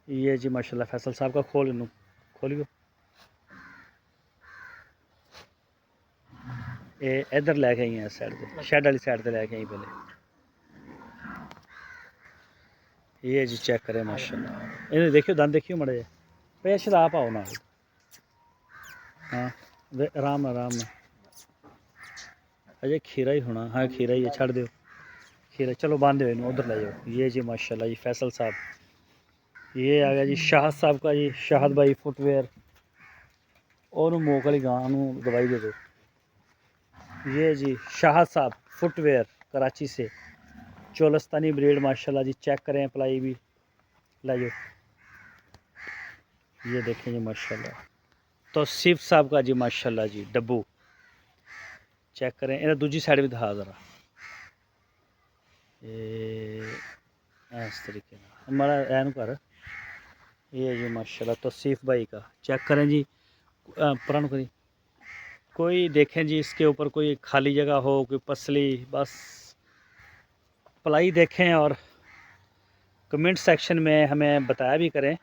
ये जी माशाल्लाह फैसल साहब का खोलियो। ये इधर लैके आई हैं साइड से, शेड वाली साइड से लैके आई पहले। ये जी चेक करें माशाल्लाह, इन्हें देखियो दंद देखियो मड़े पे आप आओ ना। हाँ आराम आराम में अजय खीरा ही होना। हाँ खीरा ही है, छड़ दो खीरा। चलो बांध दो इन्हें, उधर ले जाओ। ये जी माशाल्लाह जी फैसल साहब। ये आ गया जी शाहद साहब का जी, शाहद भाई फुटवेयर और मोक वाली गां दवाई दे दो। ये जी शाहद साहब फुटवेयर कराची से, चोलस्तानी ब्रीड माशाल्लाह जी। चेक करें अप्लाई भी ला जाओ। ये देखें जी माशाल्लाह। तो सिफ साहब का जी माशाल्लाह जी डब्बू। चेक करें, इन्हें दूसरी साइड भी दिखा ज़रा। ये इस तरीके हमारा एन कर। ये जी माशाल्लाह तौसीफ भाई का। चेक करें जी पुरान करी कोई देखें जी इसके ऊपर कोई खाली जगह हो, कोई पसली, बस पलाई देखें और कमेंट सेक्शन में हमें बताया भी करें।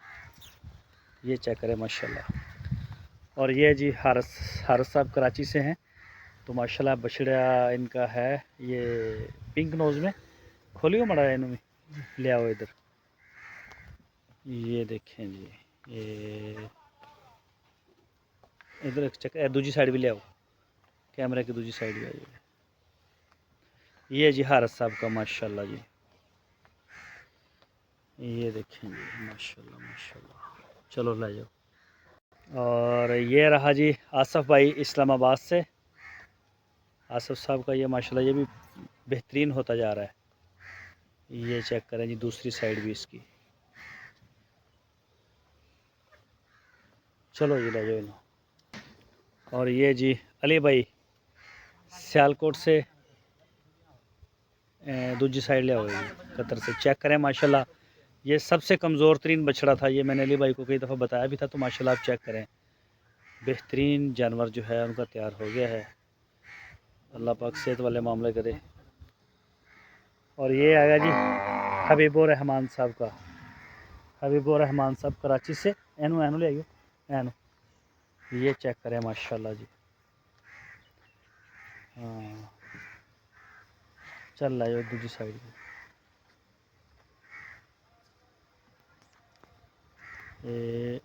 ये चेक करें माशाल्लाह। और ये जी हारस साहब कराची से हैं, तो माशाल्लाह बछड़ा इनका है ये पिंक नोज़ में। खोलियो मड़ा इन्होंने ले आओ इधर। ये देखें जी, ये इधर चेक, दूसरी साइड भी ले आओ, कैमरे की दूसरी साइड भी आइए। ये जी हारस साहब का माशाल्लाह जी। ये देखें जी माशाल्लाह माशाल्लाह। चलो ले जाओ। और ये रहा जी आसफ़ भाई इस्लामाबाद से। आसफ़ साहब का ये माशाल्लाह ये भी बेहतरीन होता जा रहा है। ये चेक करें जी दूसरी साइड भी इसकी। चलो जी ले जाओ इन्हों। और ये जी अली भाई सियालकोट से दूसरी साइड ले आओ कतर से। चेक करें माशाल्लाह ये सबसे कमज़ोर तरीन बछड़ा था। ये मैंने अली भाई को कई दफ़ा बताया भी था। तो माशाल्लाह आप चेक करें, बेहतरीन जानवर जो है उनका तैयार हो गया है। अल्लाह पाक सेहत वाले मामले करे। और ये आएगा जी हबीबुर रहमान साहब का। हबीबुर रहमान साहब कराची से। एनू एनू ले आइयो एनू। ये चेक करें माशाल्लाह जी। हाँ चल लाओ दूसरी साइड पे। ये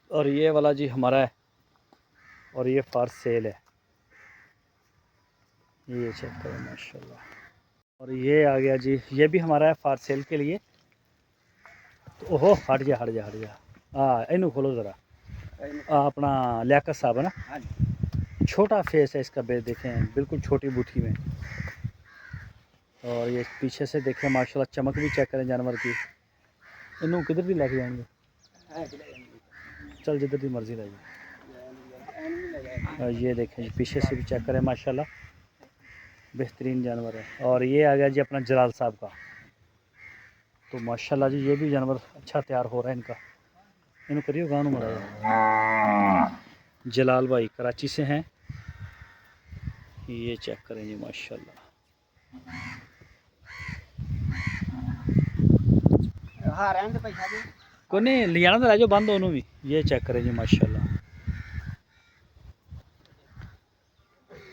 और ये वाला जी हमारा है, और ये फॉर सेल है। ये चेक करें माशाल्लाह। और ये आ गया जी, ये भी हमारा है फॉर सेल के लिए। तो ओहो हट जा हट जा हट जा। हाँ इनू खोलो ज़रा। अपना लियाकत साहब है ना, छोटा फेस है इसका, देखें बिल्कुल छोटी बूथी में। और ये पीछे से देखें माशाल्लाह चमक भी चेक करें जानवर की। इनू किधर भी लेके जाएंगे, चल जिधर की मर्जी ले जाए। ये देखें पीछे से भी चेक करें माशाल्लाह बेहतरीन जानवर है। और ये आ गया जी अपना जलाल साहब का। तो माशाल्लाह जी ये भी जानवर अच्छा तैयार हो रहा है इनका। इन्हों करियो गाँव मरा। जलाल भाई कराची से हैं। ये चेक करें जी माशाल्लाह। को नहीं ले जाना तो ले जाओ, बंद दोनों भी। ये चेक करें जी माशाल्लाह।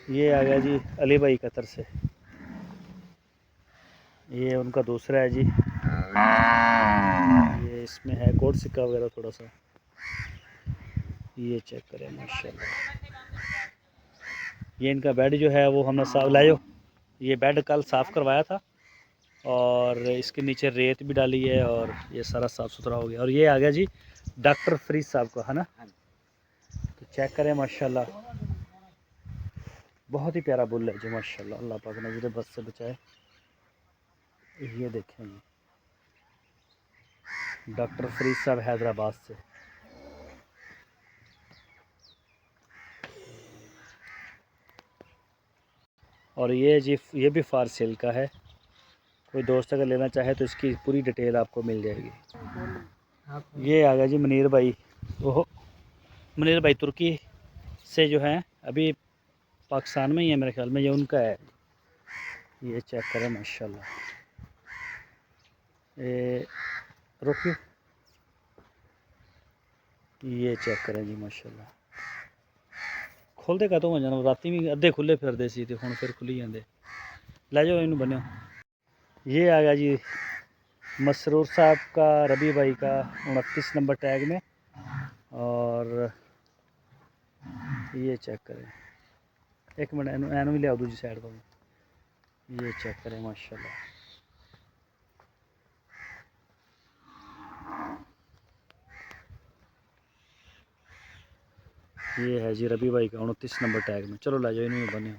ये आ गया जी अली भाई कतर से। ये उनका दूसरा है जी। ये इसमें है कोड सिक्का वगैरह थोड़ा सा। ये चेक करें माशाल्लाह। ये इनका बेड जो है वो हमने साफ लायो। ये बेड कल साफ़ करवाया था और इसके नीचे रेत भी डाली है और ये सारा साफ़ सुथरा हो गया। और ये आ गया जी डॉक्टर फरीद साहब का है ना। तो चेक करें माशाल्लाह बहुत ही प्यारा बुल है जी माशाल्लाह। अल्लाह पाक नज़र बद से बचाए। ये देखें जी डॉक्टर फरीद साहब हैदराबाद से। और ये जी ये भी फार सेल का है। कोई दोस्त अगर लेना चाहे तो इसकी पूरी डिटेल आपको मिल जाएगी। ये आ गया जी मुनीर भाई। ओहो मुनीर भाई तुर्की से जो है अभी पाकिस्तान में ही है मेरे ख्याल में। ये उनका है। ये चेक करें माशाल्लाह। ये रुकियो, ये चेक करें जी माशाल्लाह। खुलते कदों हो जाना, राती भी अद्धे खुले फिरते सी ते हुण फिर खुली जाते। लै जाओ इनू बन्नो। ये आ गया जी मसरूर साहब का, रबी भाई का 29 नंबर टैग में। और ये चेक करें, एक मिनट एनू भी लिया दूसरी साइड को। ये चेक करें माशाल्लाह। ये है जी रबी भाई का 29 नंबर टैग में। चलो ला जाओ इन्हें बने।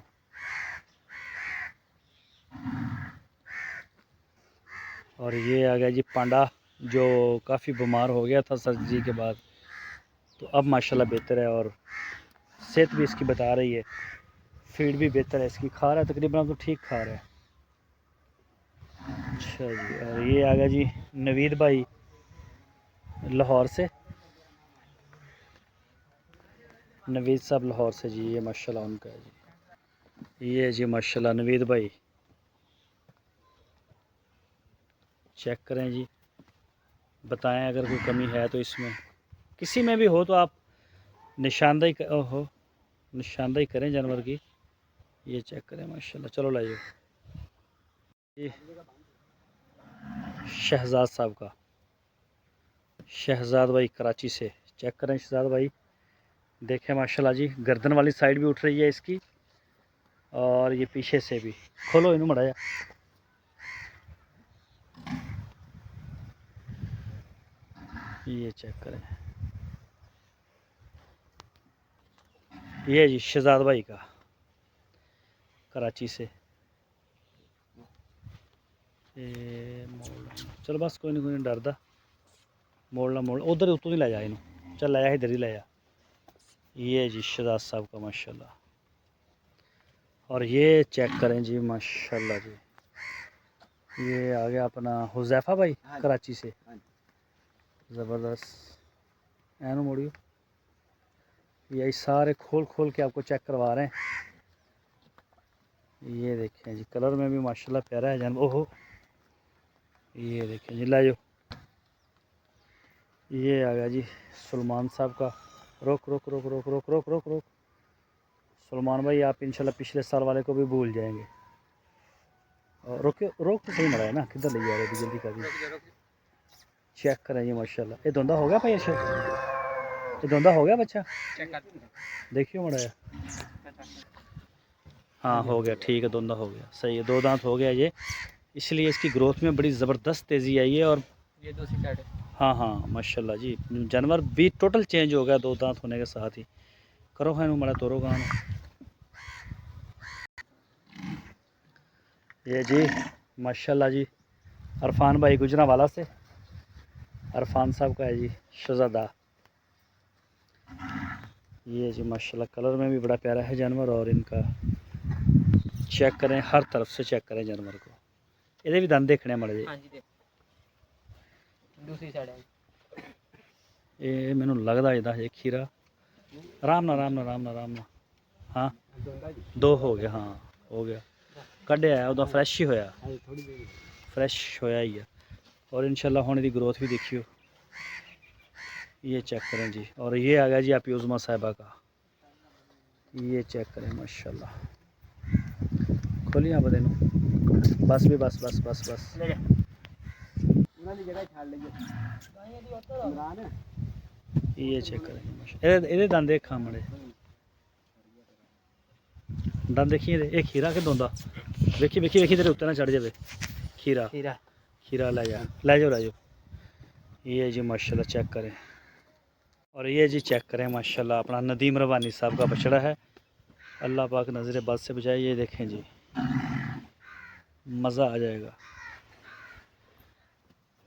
और ये आ गया जी पांडा, जो काफ़ी बीमार हो गया था सर्जरी के बाद, तो अब माशाल्लाह बेहतर है और सेहत भी इसकी बता रही है। फीड भी बेहतर है इसकी, खा रहा है तकरीबन, तो ठीक खा रहा है। अच्छा जी, और ये आ गया जी नवीद भाई लाहौर से, नवीद साहब लाहौर से जी। ये माशाल्लाह उनका है जी। ये जी माशाल्लाह नवीद भाई, चेक करें जी, बताएं अगर कोई कमी है तो इसमें, किसी में भी हो तो आप निशानदेही करें जानवर की। ये चेक करें माशाल्लाह। चलो लाइए ये शहजाद साहब का, शहजाद भाई कराची से। चेक करें शहजाद भाई, देखें माशाल्लाह जी, गर्दन वाली साइड भी उठ रही है इसकी और ये पीछे से भी। खोलो इनू मड़ा जा। ये चेक करें, ये जी शहजाद भाई का कराची से। चलो बस कोई नहीं डरदा, मोड़ना मोड़ उधर उतों ही लै जा इनू। चल लाया इधर ही लाया। ये जी शहजाद साहब का माशाल्लाह। और ये चेक करें जी माशाल्लाह जी, ये आ गया अपना हुज़ैफा भाई कराची से। ज़बरदस्त, एनू मोड़ियो। यही सारे खोल खोल के आपको चेक करवा रहे हैं। ये देखें जी, कलर में भी माशाल्लाह प्यारा है जानवर। ओहो, ये देखें जी, लाजो। ये आ गया जी सलमान साहब का। रोक रोक रोक रोक रोक रोक रोक रोक। सलमान भाई आप इंशाल्लाह पिछले साल वाले को भी भूल जाएंगे। और रोक रोक तो सही मरा है ना, किधर ले जा रहे जल्दी कर। चेक करें जी माशाल्लाह। ये धुंधा हो गया भाई, अच्छा ये धुंधा हो गया बच्चा, देखियो मरा है। हाँ हो गया, ठीक है, धुंधा हो गया, सही है, 2 दांत हो गया ये, इसलिए इसकी ग्रोथ में बड़ी ज़बरदस्त तेज़ी आई है। और ये दूसरी साइड है। हाँ हाँ माशाल्लाह जी, जानवर भी टोटल चेंज हो गया 2 दांत होने के साथ ही। करो है मड़ा तोरो गान। ये जी माशाल्लाह जी अरफान भाई गुजरांवाला से, अरफान साहब का है जी शहजादा। ये जी माशाल्लाह कलर में भी बड़ा प्यारा है जानवर। और इनका चेक करें, हर तरफ से चेक करें जानवर को। ये भी दंद देखने मड़े जी। दूसरी साइड है ये, मैनू लगता है खीरा। आराम ना आराम ना आराम ना आराम ना। हाँ 2 हो गया, हाँ हो गया, कढ़िया है उदा, फ्रैश ही होया, फ्रैश होया ही है। और इंशाल्लाह हुण दी ग्रोथ भी देखियो। ये चेक करें जी। और ये आ गया जी आप उज़मा साहिबा का। ये चेक करें माशाल्लाह। खोलिए बदे बस भी बस बस बस बस। ये चेक करें, ये दंद देखा मड़े, दंद देखिए। ये खीरा के दोंदा, देखी देखी देखी, तेरे उत्ते ना चढ़ जाए खीरा। खीरा लै जा, लै जाओ लै जाओ। ये जी माशाल्लाह चेक करें। और ये जी चेक करें माशाल्लाह अपना नदीम रवानी साहब का बछड़ा है, अल्लाह पाक नज़र बद से बचाए। ये देखें जी, मज़ा आ जाएगा।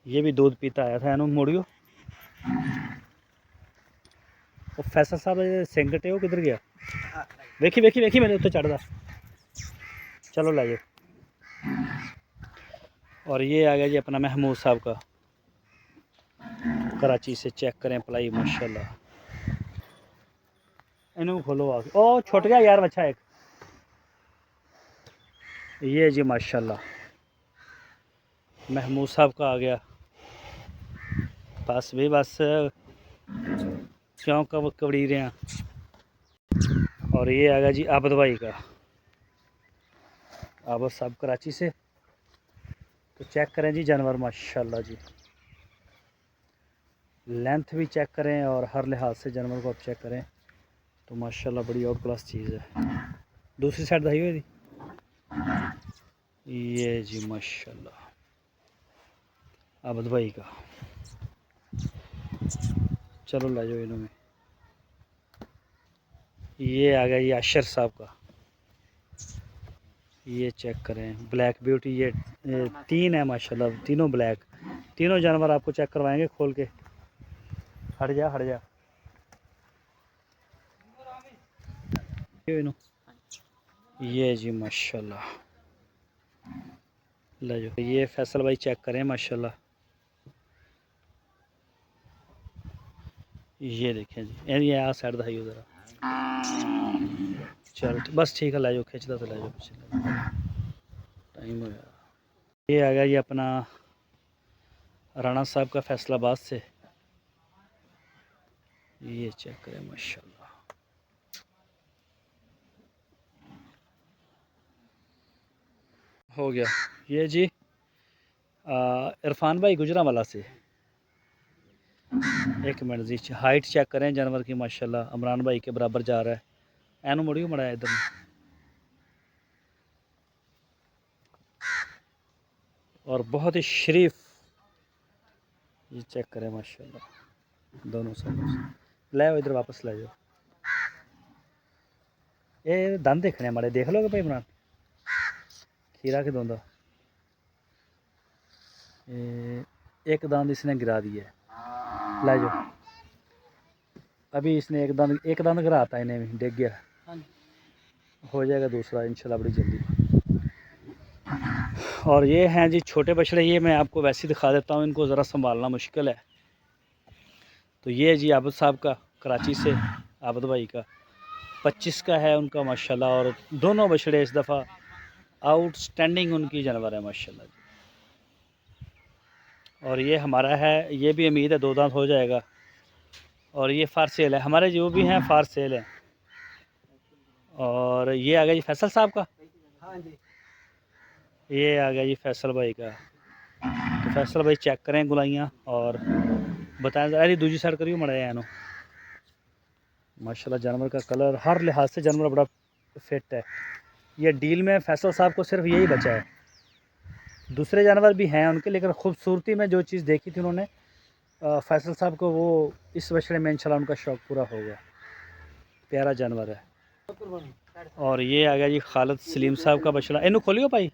ये भी दूध पीता आया था, एनू मोड़ियो। वो फैसल साहब सिंगट है वो किधर गया, वेखी वेखी वेखी मेरे उत्ते चढ़दा। चलो लै जाओ। और ये आ गया जी अपना महमूद साहब का कराची से। चेक करें पलाई माशाल्लाह। इन्हू खोलो आ, ओ छुट गया यार बच्चा एक। ये जी माशाल्लाह महमूद साहब का आ गया, बस भी बस क्यों कब कबड़ी रहे हैं। और ये आ गया जी आबद भाई का, आबद साहब कराची से। तो चेक करें जी जानवर माशाल्लाह जी, लेंथ भी चेक करें और हर लिहाज से जानवर को आप चेक करें तो माशाल्लाह बड़ी आउट क्लास चीज़ है। दूसरी साइड दाई हुई थी ये जी माशाल्लाह आबद भाई का। चलो ला जाओ इन्होंने। ये आ गया ये अशर साहब का, ये चेक करें ब्लैक ब्यूटी। ये तीन है माशाल्लाह, तीनों ब्लैक, तीनों जानवर आपको चेक करवाएंगे खोल के। हट जा हट जा। ये जी माशाल्लाह ले जाओ। ये फैसल भाई चेक करें माशाल्लाह, ये देखें जी, ये आ साइड दाई ज़रा। चलो बस ठीक है, ले जाओ खिंचता तो ले जाओ, टाइम हो गया। ये आ गया ये अपना राणा साहब का फैसलाबाद से, ये चेक करें माशाल्लाह। हो गया ये जी इरफान भाई गुजरांवाला से। एक मिनट जी, हाइट चेक करें जानवर की माशाल्लाह, इमरान भाई के बराबर जा रहा है। एनू मुड़ियो मड़ा इधर, और बहुत ही शरीफ, ये चेक करें माशाल्लाह दोनों साइड। ले इधर वापस ले जाओ। ये दंद देखने माड़े देख लोगे भाई इमरान, खीरा के दोंदा एक दांत इसने गिरा दिया है, ले जाओ। अभी इसने एक दांत गिराता, इन्हें भी डिग गया, हो जाएगा दूसरा इंशाल्लाह बड़ी जल्दी। और ये हैं जी छोटे बछड़े, ये मैं आपको वैसे ही दिखा देता हूँ, इनको ज़रा संभालना मुश्किल है। तो ये जी आबद साहब का कराची से, आबद भाई का 25 का है उनका माशाल्लाह। और दोनों बछड़े इस दफ़ा आउटस्टैंडिंग उनकी जानवर है माशाल्लाह जी। और ये हमारा है, ये भी उम्मीद है 2 दांत हो जाएगा। और ये फार सेल है, हमारे जो भी हैं फार सेल हैं। और ये आ गया जी फैसल साहब का, हाँ जी। ये आ गया जी फैसल भाई का। तो फैसल भाई चेक करें गुलाइयाँ और बताएं। अरे दूसरी साइड करियो मड़ा है माशाल्लाह, जानवर का कलर हर लिहाज से जानवर बड़ा फिट है। ये डील में फैसल साहब को सिर्फ यही बचा है, दूसरे जानवर भी हैं उनके, लेकिन खूबसूरती में जो चीज़ देखी थी उन्होंने फैसल साहब को, वो इस बछड़े में इंशाल्लाह उनका शौक़ पूरा हो गया। प्यारा जानवर है। और ये आ गया जी खालिद सलीम साहब का बछड़ा, इनू खोलियो भाई,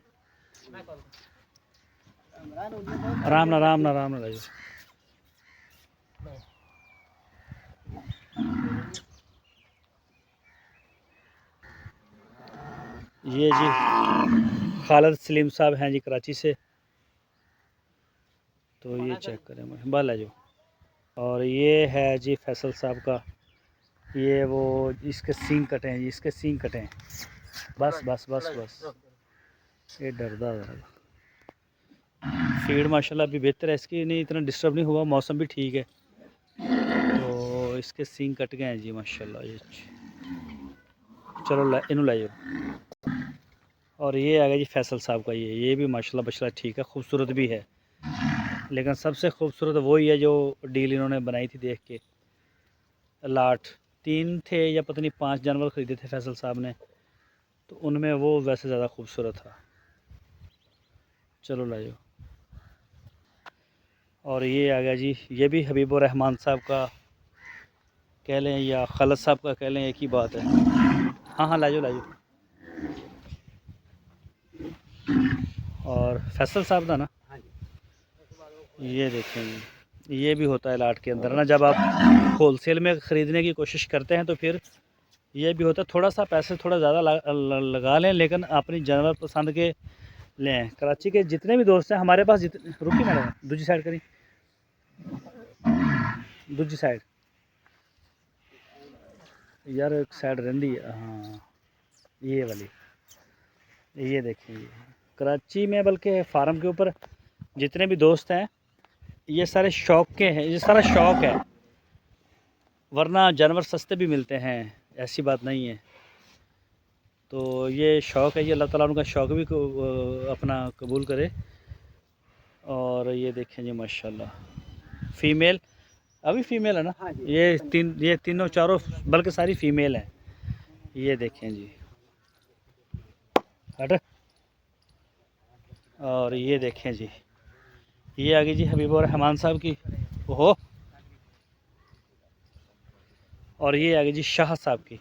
आराम ना आराम ना आराम ना लाइयो। ये जी खालिद सलीम साहब हैं जी कराची से। तो ये चेक करें बाल है जो। और ये है जी फैसल साहब का, ये वो इसके सींग कटे हैं जी, इसके सींग कटे हैं। बस बस बस बस, ये डरदा है। फीड माशाल्लाह अभी बेहतर है इसकी, नहीं इतना डिस्टर्ब नहीं हुआ, मौसम भी ठीक है। तो इसके सींग कट गए हैं जी माशाल्लाह। ये चलो इनू ला जाओ। और ये आ गया जी फैसल साहब का, ये भी माशाल्लाह बछड़ा ठीक है, खूबसूरत भी है। लेकिन सबसे खूबसूरत वही है जो डील इन्होंने बनाई थी देख के। लाट 3 थे या पता नहीं 5 जानवर ख़रीदे थे फैसल साहब ने, तो उनमें वो वैसे ज़्यादा खूबसूरत था। चलो लाइयो। और ये आ गया जी, ये भी हबीबुर रहमान साहब का कह लें या खालिद साहब का कह लें, एक ही बात है। हाँ हाँ लाइयो लाइयो। और फैसल साहब का ना, ये देखें ये भी होता है लाट के अंदर ना, जब आप होलसेल में ख़रीदने की कोशिश करते हैं तो फिर ये भी होता है, थोड़ा सा पैसे थोड़ा ज़्यादा लगा लें, लेकिन अपनी जानवर पसंद के लें। कराची के जितने भी दोस्त हैं हमारे पास, रुकी मैडम दूसरी साइड करी, दूसरी साइड यार एक साइड रही है, हाँ ये वाली। ये देखिए कराची में बल्कि फार्म के ऊपर जितने भी दोस्त हैं ये सारे शौक के हैं, ये सारा शौक है, वरना जानवर सस्ते भी मिलते हैं, ऐसी बात नहीं है। तो ये शौक है, ये अल्लाह ताला उनका शौक भी अपना कबूल करे। और ये देखें जी माशाल्लाह फीमेल, अभी फीमेल है ना? हाँ जी। ये तीनों चारों बल्कि सारी फीमेल हैं। ये देखें जी, हट। और ये देखें जी, ये आ गई जी हबीब और रहमान साहब की, ओहो। और ये आ गई जी शाह साहब की।